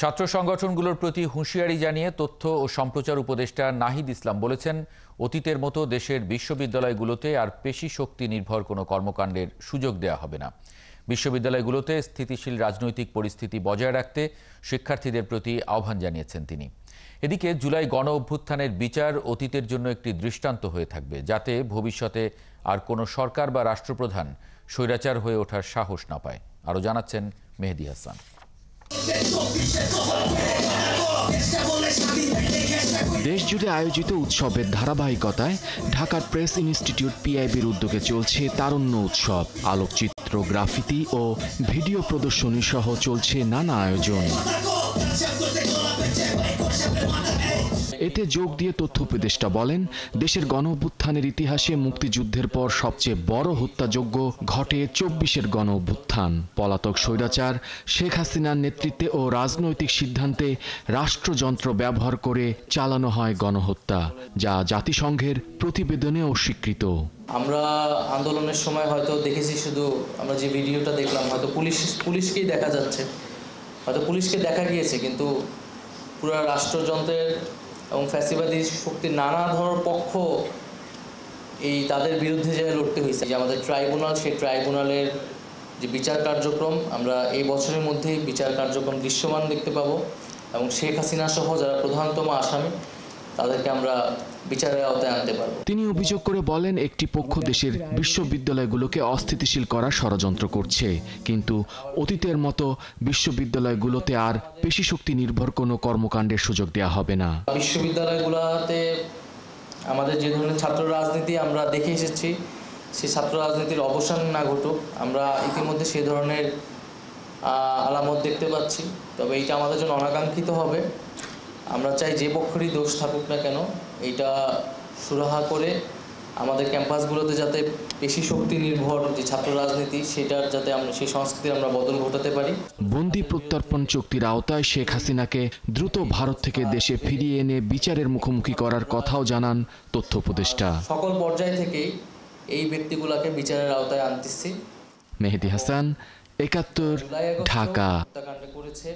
ছাত্র সংগঠনগুলোর প্রতি হুঁশিয়ারি জানিয়ে তথ্য ও সম্প্রচার উপদেষ্টা নাহিদ ইসলাম বলেছেন, অতীতের মতো দেশের বিশ্ববিদ্যালয়গুলোতে আর পেশি শক্তি নির্ভর কোনো কর্মকাণ্ডের সুযোগ দেওয়া হবে না। বিশ্ববিদ্যালয়গুলোতে স্থিতিশীল রাজনৈতিক পরিস্থিতি বজায় রাখতে শিক্ষার্থীদের প্রতি আহ্বান জানিয়েছেন তিনি। এদিকে জুলাই গণ অভ্যুত্থানের বিচার অতীতের জন্য একটি দৃষ্টান্ত হয়ে থাকবে, যাতে ভবিষ্যতে আর কোনো সরকার বা রাষ্ট্রপ্রধান স্বৈরাচার হয়ে ওঠার সাহস না পায়। আরও জানাচ্ছেন মেহেদী হাসান। দেশজুড়ে আয়োজিত উৎসবের ধারাবাহিকতায় ঢাকার প্রেস ইনস্টিটিউট পিআইবির উদ্যোগে চলছে তারুণ্য উৎসব। আলোকচিত্র, গ্রাফিতি ও ভিডিও প্রদর্শনী সহ চলছে নানা আয়োজন। এতে যোগ দিয়ে তথ্য উপদেষ্টা বলেন, দেশের গণ অভ্যুত্থানের ইতিহাসে মুক্তিযুদ্ধের পর সবচেয়ে বড় হত্যাযজ্ঞ ঘটে ২৪-এর গণ অভ্যুত্থান। পলাতক স্বৈরাচার শেখ হাসিনার নেতৃত্বে ও রাজনৈতিক সিদ্ধান্তে রাষ্ট্রযন্ত্র ব্যবহার করে চালানো হয় গণহত্যা, যা জাতিসংঘের প্রতিবেদনে অস্বীকৃত। আমরা আন্দোলনের সময় হয়তো দেখেছি, শুধু আমরা যে ভিডিওটা দেখলাম হয়তো পুলিশকেই দেখা যাচ্ছে, হয়তো পুলিশকে দেখা গিয়েছে, কিন্তু পুরো রাষ্ট্রযন্ত্রের এবং ফ্যাসিবাদী শক্তির নানা ধরনের পক্ষ এই তাদের বিরুদ্ধে যে লড়তে হয়েছে, যে আমাদের ট্রাইব্যুনাল, সেই ট্রাইব্যুনালের যে বিচার কার্যক্রম আমরা এই বছরের মধ্যেই বিচার কার্যক্রম দৃশ্যমান দেখতে পাবো, এবং শেখ হাসিনা সহ যারা প্রধানতম আসামি তাদেরকে আমরা বিচারের আওতায় আনতে পারবো। তিনি অভিযোগ করে বলেন, একটি পক্ষ দেশের বিশ্ববিদ্যালয়গুলোকে অস্থিতিশীল করার ষড়যন্ত্র করছে, কিন্তু অতীতের মতো বিশ্ববিদ্যালয়গুলোতে আর পেশি শক্তি নির্ভর কোনো কর্মকাণ্ডের সুযোগ দেওয়া হবে না। বিশ্ববিদ্যালয়গুলোতে আমাদের যে ধরনের ছাত্র রাজনীতি আমরা দেখে এসেছি, সেই ছাত্র রাজনীতির অবসান না ঘটুক, আমরা ইতিমধ্যে সেই ধরনের আলামত দেখতে পাচ্ছি। তবে এইটা আমাদের জন্য অনাকাঙ্ক্ষিত হবে। আমরা চাই যে পক্ষেরই দোষ থাকুক না কেন, এইটা সুরাহা করে আমাদের ক্যাম্পাসগুলোতে যাতে পেশি শক্তি নির্ভর যে ছাত্র রাজনীতি, সেটার যাতে আমরা সেই সংস্কৃতির আমরা বদল ঘটাতে পারি। বন্দি প্রত্যর্পণ চুক্তির আওতায় শেখ হাসিনাকে দ্রুত ভারত থেকে দেশে ফিরিয়ে এনে বিচারের মুখোমুখি করার কথাও জানান তথ্য উপদেষ্টা। সকল পর্যায় থেকেই এই ব্যক্তিগুলোকে বিচারের আওতায় আনতেছি। মেহেদী হাসান, ৭১, ঢাকা। হত্যাকাণ্ড করেছে